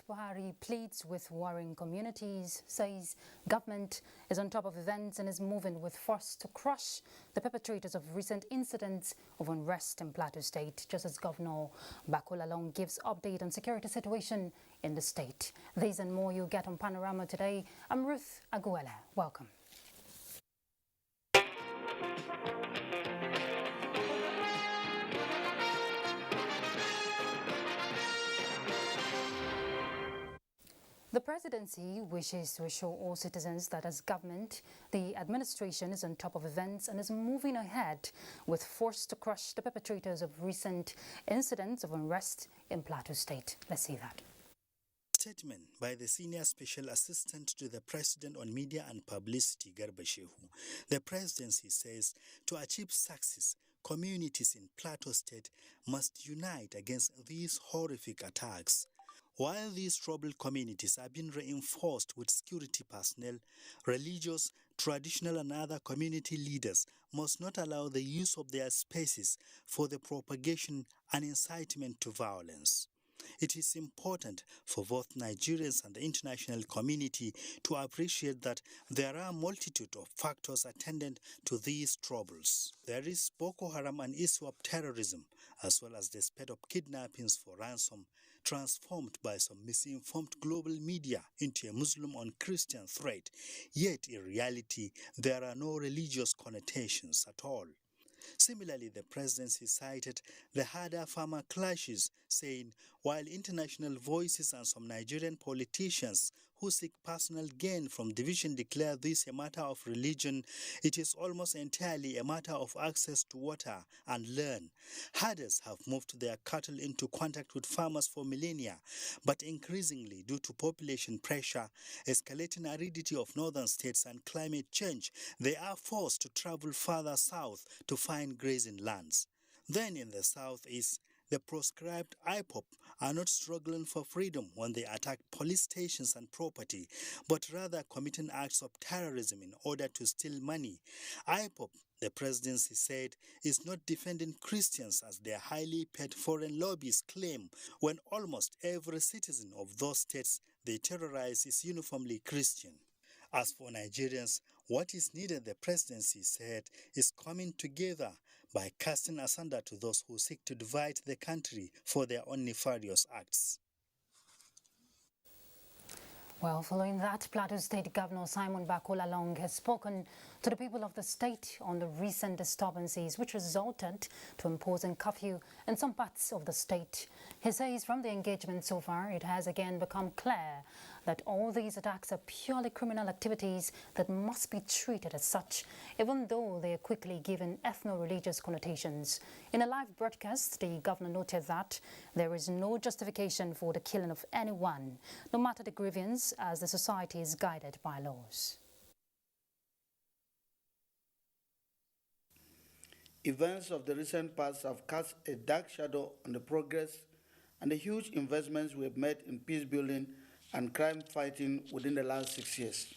President Buhari pleads with warring communities, says government is on top of events and is moving with force to crush the perpetrators of recent incidents of unrest in Plateau State, just as Governor Bakola Long gives update on security situation in the state. These and more you get on Panorama today. I'm Ruth Aguela. Welcome. The presidency wishes to assure all citizens that as government, the administration is on top of events and is moving ahead with force to crush the perpetrators of recent incidents of unrest in Plateau State. Let's see that. Statement by the Senior Special Assistant to the President on Media and Publicity, Garba Shehu. The presidency says to achieve success, communities in Plateau State must unite against these horrific attacks. While these troubled communities are being reinforced with security personnel, religious, traditional and other community leaders must not allow the use of their spaces for the propagation and incitement to violence. It is important for both Nigerians and the international community to appreciate that there are a multitude of factors attendant to these troubles. There is Boko Haram and issue of terrorism, as well as the spate of kidnappings for ransom, transformed by some misinformed global media into a Muslim and Christian threat. Yet in reality, there are no religious connotations at all. Similarly, the presidency cited the harder farmer clashes, saying while international voices and some Nigerian politicians who seek personal gain from division declare this a matter of religion, it is almost entirely a matter of access to water and land. Herders have moved their cattle into contact with farmers for millennia, but increasingly due to population pressure, escalating aridity of northern states and climate change, they are forced to travel further south to find grazing lands. Then in the southeast, the proscribed IPOP are not struggling for freedom when they attack police stations and property, but rather committing acts of terrorism in order to steal money. IPOP, the presidency said, is not defending Christians as their highly paid foreign lobbyists claim, when almost every citizen of those states they terrorize is uniformly Christian. As for Nigerians, what is needed, the presidency said, is coming together by casting asunder to those who seek to divide the country for their own nefarious acts. Well, following that, Plateau State Governor Simon Bakola Long has spoken to the people of the state on the recent disturbances which resulted to imposing curfew in some parts of the state. He says from the engagement so far, it has again become clear that all these attacks are purely criminal activities that must be treated as such, even though they are quickly given ethno-religious connotations. In a live broadcast, the governor noted that there is no justification for the killing of anyone, no matter the grievance, as the society is guided by laws. Events of the recent past have cast a dark shadow on the progress and the huge investments we have made in peace building and crime fighting within the last 6 years.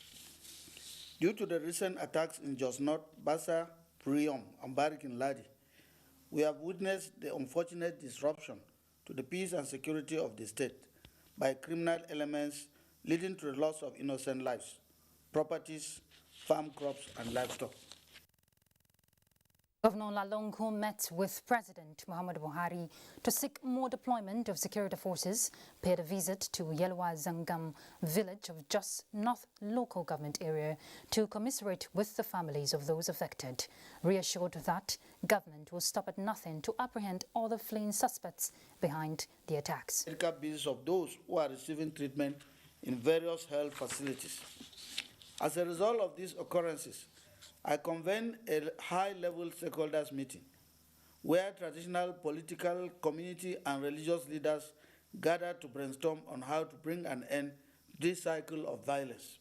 Due to the recent attacks in Jos North, Bassa, Priom, and Barikin Ladi, we have witnessed the unfortunate disruption to the peace and security of the state by criminal elements, leading to the loss of innocent lives, properties, farm crops, and livestock. Governor Lalong, who met with President Muhammadu Buhari to seek more deployment of security forces, paid a visit to Yelwa Zangam village of Jos North local government area to commiserate with the families of those affected, reassured that government will stop at nothing to apprehend all the fleeing suspects behind the attacks. Medical bills of those who are receiving treatment in various health facilities. As a result of these occurrences, I convened a high-level stakeholders meeting where traditional, political, community, and religious leaders gathered to brainstorm on how to bring an end to this cycle of violence.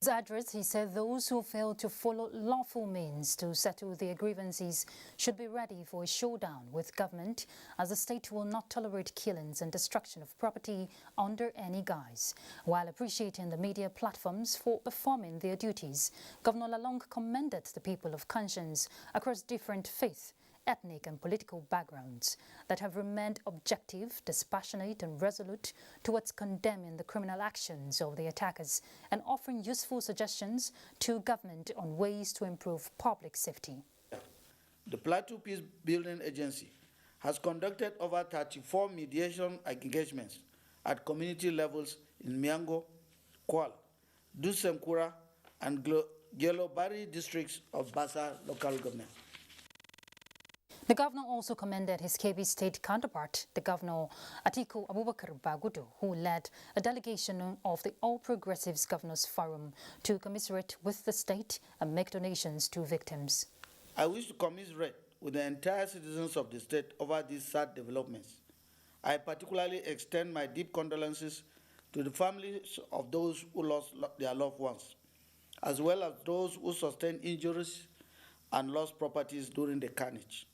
In his address, he said those who fail to follow lawful means to settle their grievances should be ready for a showdown with government, as the state will not tolerate killings and destruction of property under any guise. While appreciating the media platforms for performing their duties, Governor Lalong commended the people of conscience across different faiths ethnic and political backgrounds that have remained objective, dispassionate and resolute towards condemning the criminal actions of the attackers and offering useful suggestions to government on ways to improve public safety. The Plateau Peace Building Agency has conducted over 34 mediation engagements at community levels in Miango, Kwal, Dusemkura, and Gelobari districts of Basa local government. The governor also commended his Kebbi state counterpart, the governor Atiku Abubakar Bagudu, who led a delegation of the All Progressives Governors Forum to commiserate with the state and make donations to victims. I wish to commiserate with the entire citizens of the state over these sad developments. I particularly extend my deep condolences to the families of those who lost their loved ones, as well as those who sustained injuries and lost properties during the carnage.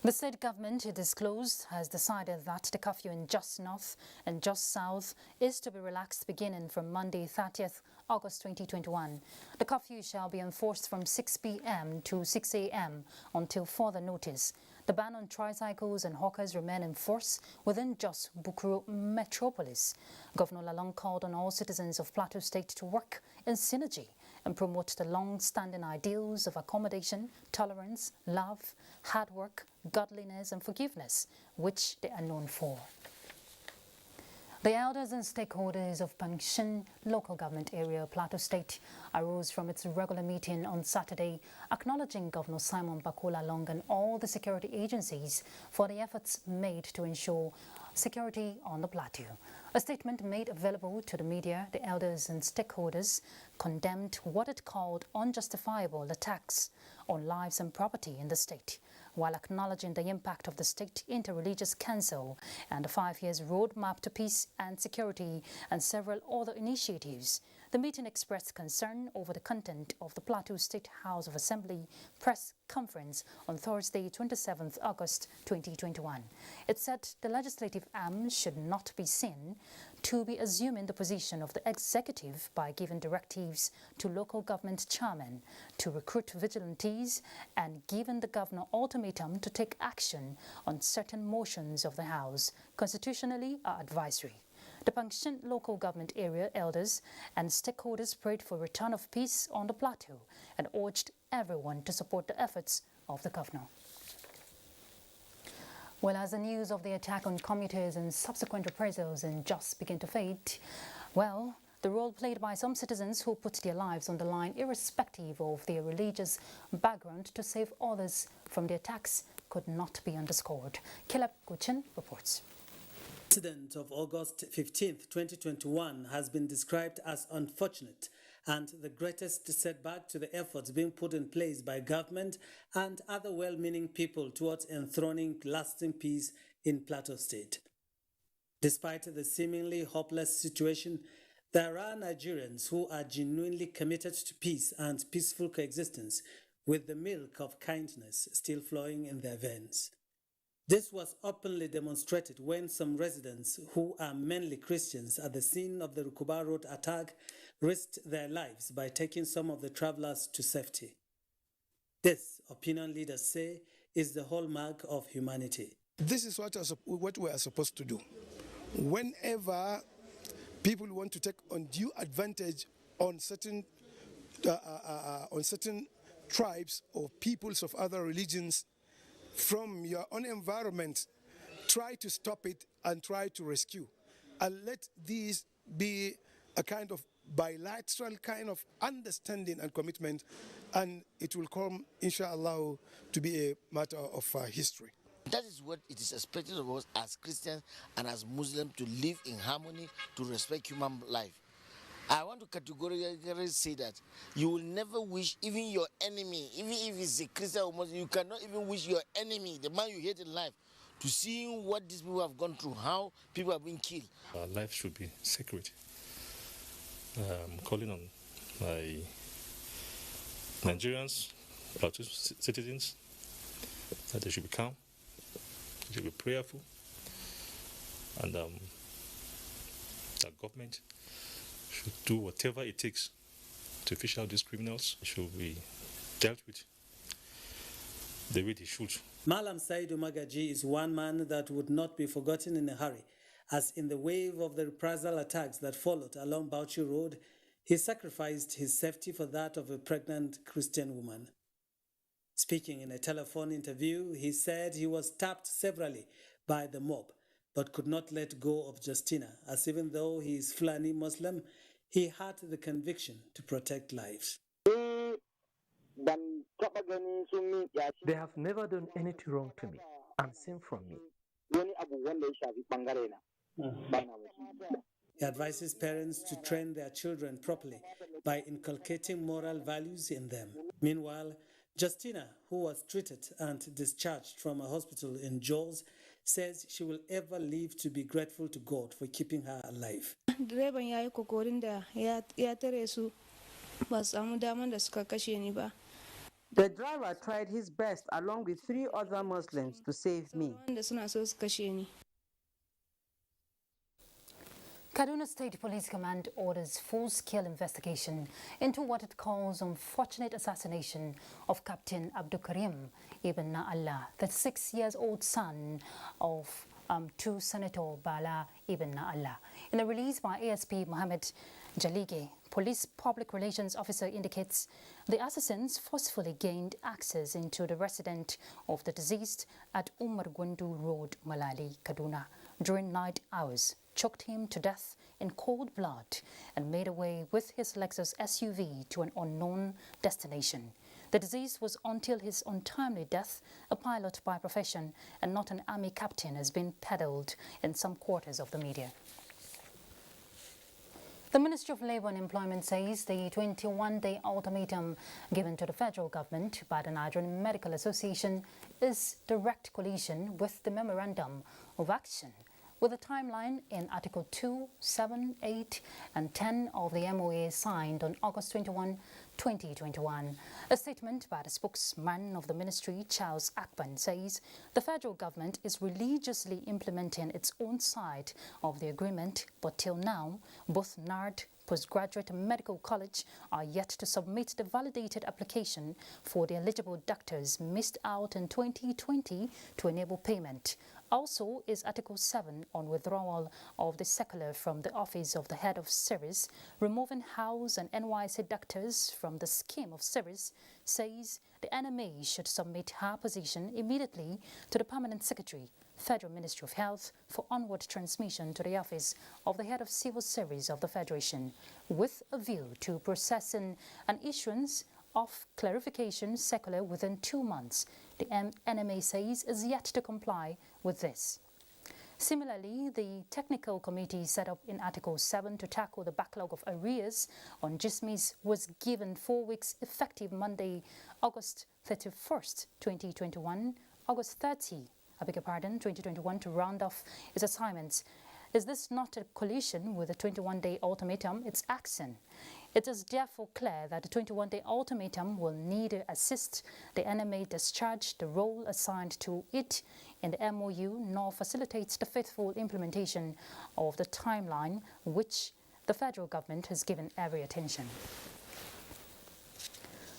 The state government, it disclosed, has decided that the curfew in Jos North and Jos South is to be relaxed beginning from Monday, 30th August 2021. The curfew shall be enforced from 6 p.m. to 6 a.m. until further notice. The ban on tricycles and hawkers remain in force within Jos Bukuru metropolis. Governor Lalong called on all citizens of Plateau State to work in synergy and promote the long-standing ideals of accommodation, tolerance, love, hard work, godliness and forgiveness, which they are known for. The elders and stakeholders of Pangshin local government area, Plateau State, arose from its regular meeting on Saturday, acknowledging Governor Simon Bakola Long and all the security agencies for the efforts made to ensure security on the plateau. A statement made available to the media, the elders and stakeholders condemned what it called unjustifiable attacks on lives and property in the state, while acknowledging the impact of the State Interreligious Council and the 5 years roadmap to peace and security and several other initiatives. The meeting expressed concern over the content of the Plateau State House of Assembly press conference on Thursday, 27th August 2021. It said the legislative arm should not be seen to be assuming the position of the executive by giving directives to local government chairmen to recruit vigilantes and giving the governor ultimatum to take action on certain motions of the House, constitutionally are advisory. The Pangshin local government area elders and stakeholders prayed for return of peace on the plateau and urged everyone to support the efforts of the governor. Well, as the news of the attack on commuters and subsequent reprisals in Jos begin to fade, well, the role played by some citizens who put their lives on the line irrespective of their religious background to save others from the attacks could not be underscored. Caleb Guchin reports. The incident of August 15, 2021 has been described as unfortunate and the greatest setback to the efforts being put in place by government and other well-meaning people towards enthroning lasting peace in Plateau State. Despite the seemingly hopeless situation, there are Nigerians who are genuinely committed to peace and peaceful coexistence, with the milk of kindness still flowing in their veins. This was openly demonstrated when some residents, who are mainly Christians at the scene of the Rukuba Road attack, risked their lives by taking some of the travelers to safety. This, opinion leaders say, is the hallmark of humanity. This is what we are supposed to do. Whenever people want to take undue advantage on certain tribes or peoples of other religions from your own environment, try to stop it and try to rescue. And let these be a kind of bilateral kind of understanding and commitment, and it will come, inshallah, to be a matter of history. That is what it is expected of us as Christians and as Muslims, to live in harmony, to respect human life. I want to categorically say that you will never wish even your enemy, even if it's a Christian or Muslim, you cannot even wish your enemy, the man you hate in life, to see what these people have gone through, how people have been killed. Our life should be sacred. I'm calling on my Nigerians, Plateau citizens, that they should be calm, they should be prayerful, and that government should do whatever it takes to fish out these criminals. Should be dealt with the way they should. Malam Saidu Magaji is one man that would not be forgotten in a hurry, as in the wave of the reprisal attacks that followed along Bauchi Road, he sacrificed his safety for that of a pregnant Christian woman. Speaking in a telephone interview, he said he was tapped severally by the mob, but could not let go of Justina, as even though he is Fulani Muslim, he had the conviction to protect lives. They have never done anything wrong to me, unseen from me. He advises parents to train their children properly by inculcating moral values in them. Meanwhile, Justina, who was treated and discharged from a hospital in Jos, says she will ever live to be grateful to God for keeping her alive. The driver tried his best along with 3 other Muslims to save me. Kaduna State Police Command orders full-scale investigation into what it calls unfortunate assassination of Captain Abdul Karim Ibn Allah, the 6-year-old son of 2 Senator Bala Ibn Allah. In a release by ASP Mohammed Jalige, Police Public Relations Officer indicates the assassins forcefully gained access into the residence of the deceased at Umar Gundu Road, Malali, Kaduna, during night hours, choked him to death in cold blood, and made away with his Lexus SUV to an unknown destination. The deceased was, until his untimely death, a pilot by profession and not an army captain, has been peddled in some quarters of the media. The Ministry of Labour and Employment says the 21-day ultimatum given to the federal government by the Nigerian Medical Association is direct collision with the Memorandum of Action, with a timeline in Article 2, 7, 8 and 10 of the MOA signed on August 21, 2021. A statement by the spokesman of the ministry, Charles Akpan, says the federal government is religiously implementing its own side of the agreement, but till now, both NARD, Postgraduate Medical College, are yet to submit the validated application for the eligible doctors missed out in 2020 to enable payment. Also is Article 7 on withdrawal of the circular from the office of the head of service, removing House and NYC doctors from the scheme of service, says the NMA should submit her position immediately to the Permanent Secretary, Federal Ministry of Health, for onward transmission to the office of the head of civil service of the Federation, with a view to processing an issuance of clarification circular within 2 months. The NMA says is yet to comply with this. Similarly, the technical committee set up in Article 7 to tackle the backlog of arrears on GISMIS was given 4 weeks effective Monday, August 31st, 2021, August 30, 2021 to round off its assignments. Is this not a collision with the 21-day ultimatum? It's action. It is therefore clear that the 21-day ultimatum will neither assist the NMA discharge the role assigned to it in the MOU nor facilitates the faithful implementation of the timeline, which the federal government has given every attention.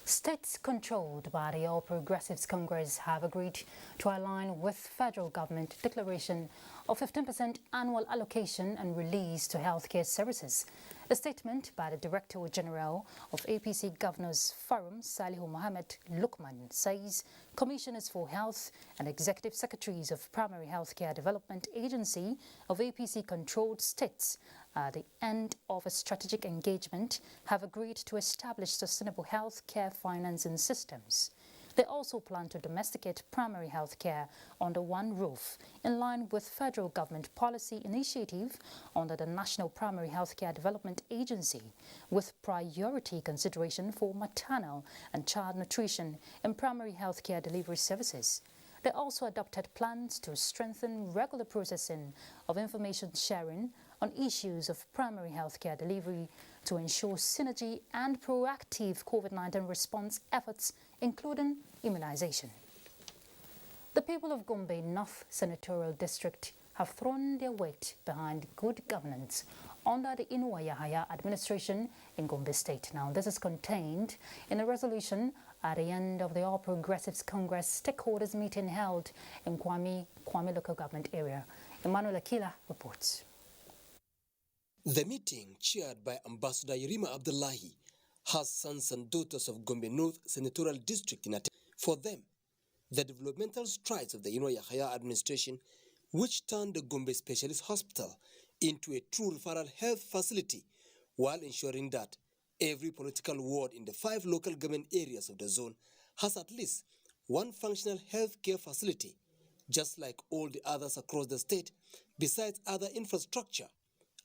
States controlled by the All Progressives Congress have agreed to align with federal government declaration of 15% annual allocation and release to healthcare services. A statement by the Director General of APC Governors Forum, Salihu Mohammed Lukman, says Commissioners for Health and Executive Secretaries of Primary Healthcare Development Agency of APC-controlled states at the end of a strategic engagement have agreed to establish sustainable health care financing systems. They also plan to domesticate primary health care under one roof, in line with federal government policy initiative under the National Primary Healthcare Development Agency, with priority consideration for maternal and child nutrition and primary health care delivery services. They also adopted plans to strengthen regular processing of information sharing on issues of primary healthcare delivery to ensure synergy and proactive COVID-19 response efforts, including immunization. The people of Gombe North Senatorial District have thrown their weight behind good governance under the Inuwa Yahaya administration in Gombe State. Now, this is contained in a resolution at the end of the All Progressives Congress stakeholders meeting held in Kwame local government area. Emmanuel Akila reports. The meeting, chaired by Ambassador Yerima Abdullahi, has sons and daughters of Gombe North Senatorial District in attendance. For them, the developmental strides of the Inuwa Yahaya administration, which turned the Gombe Specialist Hospital into a true referral health facility, while ensuring that every political ward in the 5 local government areas of the zone has at least one functional health care facility, just like all the others across the state, besides other infrastructure,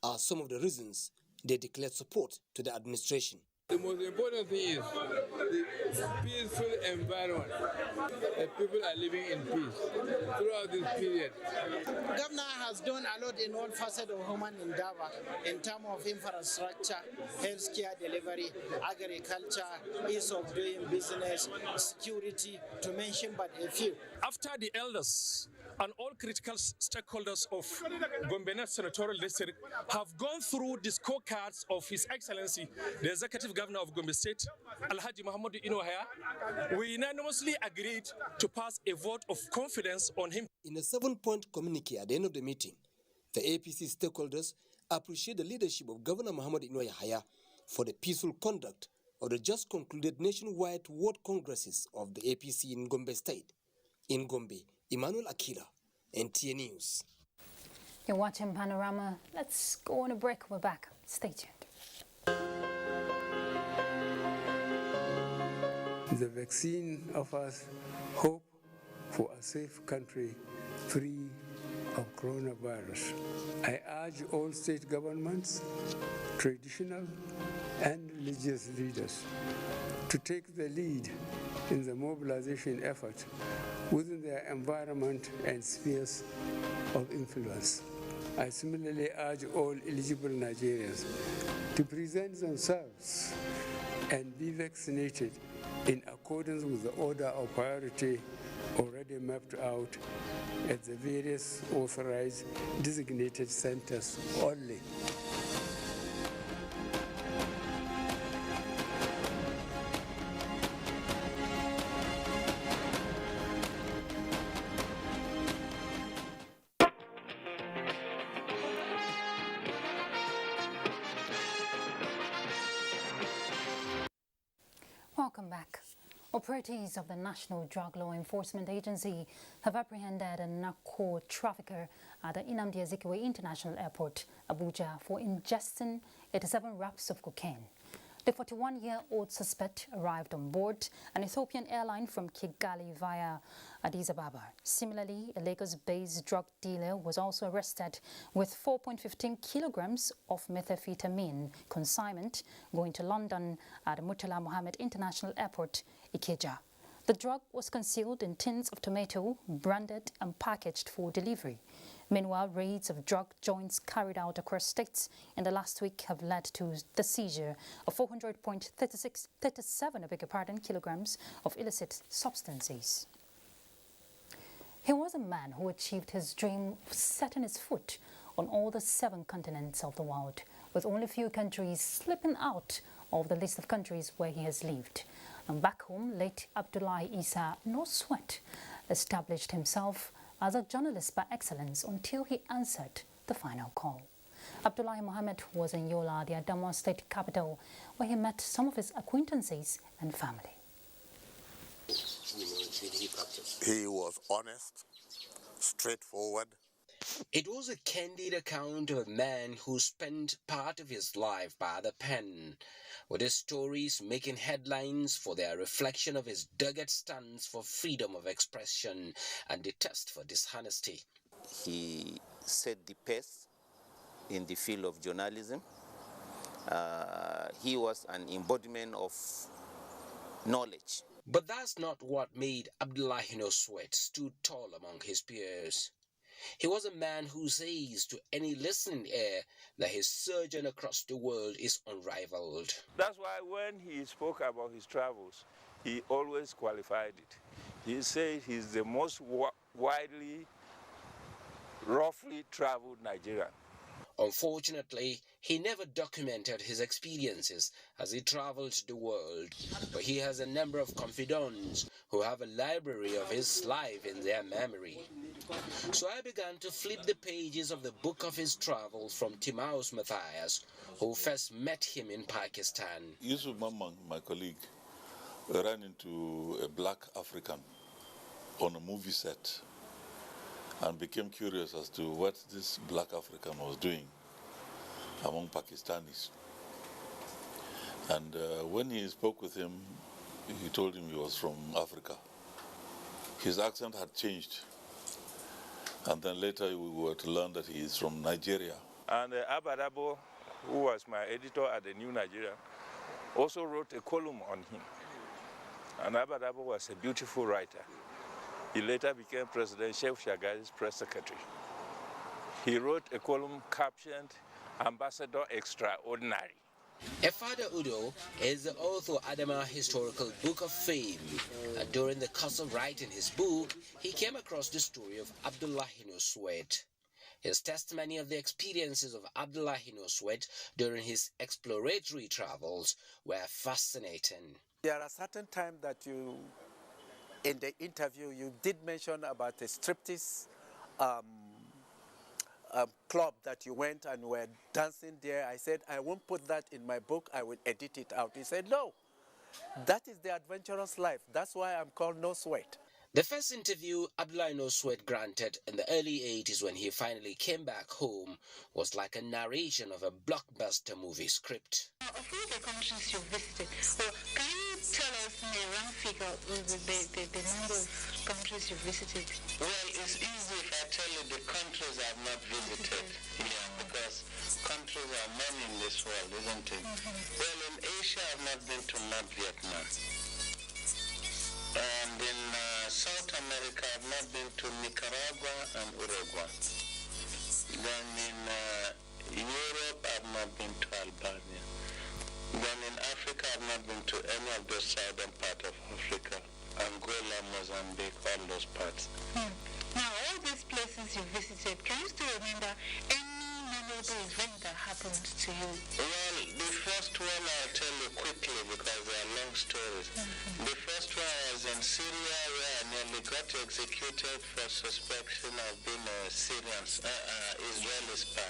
are some of the reasons they declared support to the administration. The most important thing is the peaceful environment. That people are living in peace throughout this period. Governor has done a lot in all facets of human endeavor in terms of infrastructure, healthcare delivery, agriculture, ease of doing business, security, to mention but a few. After the elders and all critical stakeholders of Gombe North Senatorial District have gone through the scorecards of His Excellency, the Executive Governor of Gombe State, Alhaji Muhammadu Inuwa Yahaya, we unanimously agreed to pass a vote of confidence on him. In a 7-point communique at the end of the meeting, the APC stakeholders appreciate the leadership of Governor Muhammadu Inuwa Yahaya for the peaceful conduct of the just concluded nationwide ward congresses of the APC in Gombe State. In Gombe, Emmanuel Akila, NTA News. You're watching Panorama. Let's go on a break. We're back. Stay tuned. The vaccine offers hope for a safe country free of coronavirus. I urge all state governments, traditional and religious leaders to take the lead in the mobilization effort within their environment and spheres of influence. I similarly urge all eligible Nigerians to present themselves and be vaccinated in accordance with the order of priority already mapped out at the various authorized designated centers only. Welcome back. Authorities of the National Drug Law Enforcement Agency have apprehended a narco trafficker at the Nnamdi Azikiwe International Airport, Abuja, for ingesting 87 wraps of cocaine. The 41-year-old suspect arrived on board an Ethiopian airline from Kigali via Addis Ababa. Similarly, a Lagos-based drug dealer was also arrested with 4.15 kilograms of methamphetamine consignment going to London at Murtala Mohammed International Airport, Ikeja. The drug was concealed in tins of tomato, branded and packaged for delivery. Meanwhile, raids of drug joints carried out across states in the last week have led to the seizure of 400.37 kilograms of illicit substances. He was a man who achieved his dream of setting his foot on all the 7 continents of the world, with only few countries slipping out of the list of countries where he has lived. And back home, late Abdullahi Isa No Sweat established himself as a journalist by excellence until he answered the final call. Abdullahi Mohammed was in Yola, the Adamawa state capital, where he met some of his acquaintances and family. He was honest, straightforward. It was a candid account of a man who spent part of his life by the pen, with his stories making headlines for their reflection of his dogged stance for freedom of expression and detest for dishonesty. He set the pace in the field of journalism. He was an embodiment of knowledge. But that's not what made Abdullahi No Sweat stood tall among his peers. He was a man who says to any listening ear that his sojourn across the world is unrivaled. That's why when he spoke about his travels, he always qualified it. He said he's the most widely, roughly traveled Nigerian. Unfortunately, he never documented his experiences as he traveled the world, but he has a number of confidants who have a library of his life in their memory. So I began to flip the pages of the book of his travels from Timaeus Matthias, who first met him in Pakistan. Yusuf Mamman, my colleague, ran into a black African on a movie set and became curious as to what this black African was doing among Pakistanis. And when he spoke with him, he told him he was from Africa. His accent had changed. And then later we were to learn that he is from Nigeria. And Abadabo, who was my editor at the New Nigeria, also wrote a column on him. And Abadabo was a beautiful writer. He later became President Sheikh Shagari's press secretary. He wrote a column captioned Ambassador Extraordinary. Efada Udo is the author of Adama Historical Book of Fame. During the course of writing his book, he came across the story of Abdullahi Noswet. His testimony of the experiences of Abdullahi Noswet during his exploratory travels were fascinating. There are certain times that you, in the interview, you did mention about a striptease club that you went and were dancing there. I said, I won't put that in my book, I will edit it out. He said, no, that is the adventurous life. That's why I'm called No Sweat. The first interview Abdullahi Noswet granted in the early 80s when he finally came back home was like a narration of a blockbuster movie script. Of all the countries you visited, can you tell us in a round figure the number of countries you visited? Well, it's easy if I tell you the countries I've not visited. Yeah, because countries are many in this world, isn't it? Well, in Asia, I've not been to North Vietnam. And in South America, I've not been to Nicaragua and Uruguay. Then in Europe, I've not been to Albania. Then in Africa, I've not been to any of the southern part of Africa. Angola, Mozambique, all those parts. Now, all these places you visited, can you still remember any memorable event that happened to you? Well, the first one I'll tell you quickly because they are long stories. The first one was in Syria where I nearly got executed for suspicion of being a Syrian Israeli spy.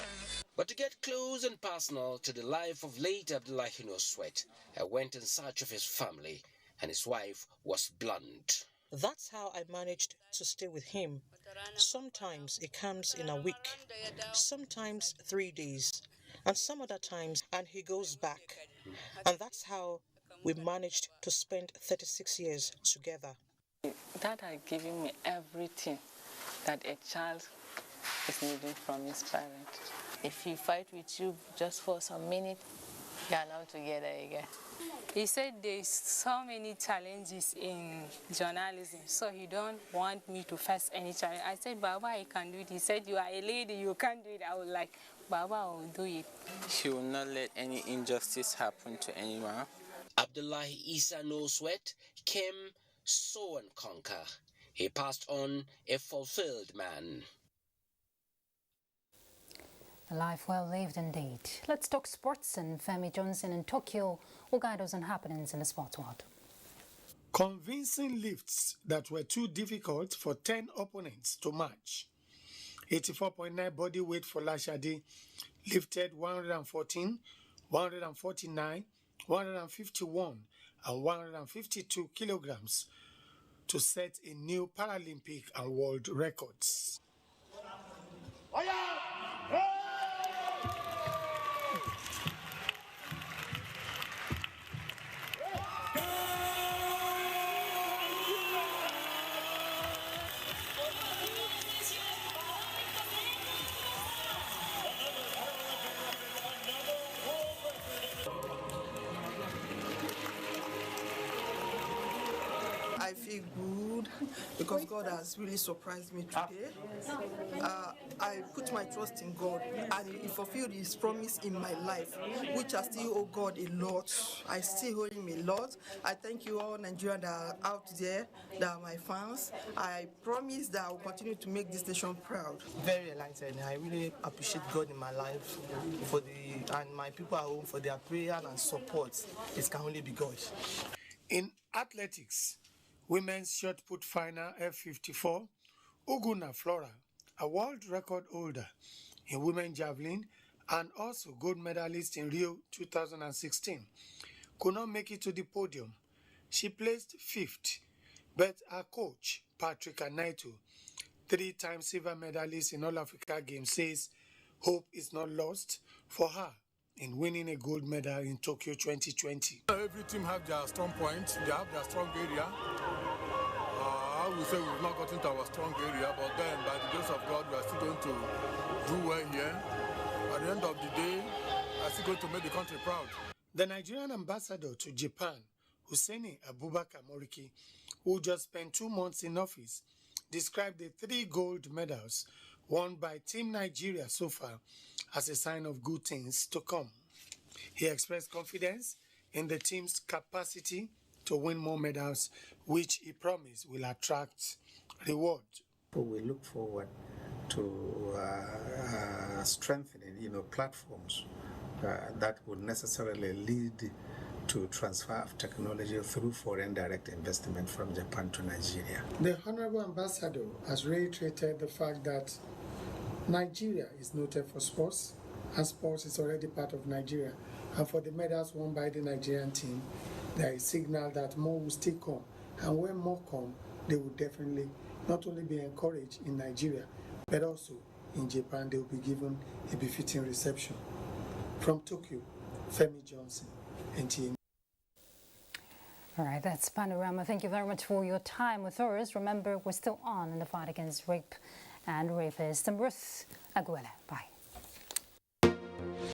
But to get close and personal to the life of late Abdullahi Noswet, I went in search of his family, and his wife was blunt. That's how I managed to stay with him. Sometimes it comes in a week, sometimes 3 days, and some other times, and he goes back. And that's how we managed to spend 36 years together. That had given me everything that a child is needing from his parent. If he fight with you just for some minutes, you are now together again. He said there's so many challenges in journalism, so he don't want me to face any challenge. I said, Baba, I can do it. He said, you are a lady, you can't do it. I was like, Baba, I will do it. She will not let any injustice happen to anyone. Abdullahi Isa Noswet came, saw and conquer. He passed on a fulfilled man. A life well lived indeed. Let's talk sports, and Femi Johnson in Tokyo will guide us on happenings in the sports world. Convincing lifts that were too difficult for 10 opponents to match. 84.9 body weight for Lashadi lifted 114, 149, 151 and 152 kilograms to set a new Paralympic and world records. I feel good. because God has really surprised me today. I put my trust in God, and He fulfilled His promise in my life, which I still owe God a lot. I still owe Him a lot. I thank you all Nigerians that are out there, that are my fans. I promise that I will continue to make this nation proud. Very enlightened. I really appreciate God in my life and my people at home for their prayer and support. It can only be God. In athletics, women's shot put final F54, Uguna Flora, a world record holder in women's javelin and also gold medalist in Rio 2016, could not make it to the podium. She placed 5th, but her coach, Patrick Anaito, 3-time silver medalist in All Africa Games, says hope is not lost for her in winning a gold medal in Tokyo 2020. Every team have their strong points, they have their strong area. I would say we've not gotten to our strong area, but then by the grace of God, we are still going to do well here. At the end of the day, we are still going to make the country proud. The Nigerian ambassador to Japan, Husseini Abubakar Moriki, who just spent 2 months in office, described the 3 gold medals won by Team Nigeria so far as a sign of good things to come. He expressed confidence in the team's capacity to win more medals, which he promised will attract reward. We look forward to strengthening, platforms that would necessarily lead to transfer of technology through foreign direct investment from Japan to Nigeria. The Honorable Ambassador has reiterated the fact that Nigeria is noted for sports, and sports is already part of Nigeria. And for the medals won by the Nigerian team, there is a signal that more will still come. And when more come, they will definitely not only be encouraged in Nigeria, but also in Japan, they will be given a befitting reception. From Tokyo, Femi Johnson, NTA. All right, that's Panorama. Thank you very much for your time with us. Remember, we're still on in the fight against rape and rapists. I'm Ruth Aguilera. Bye.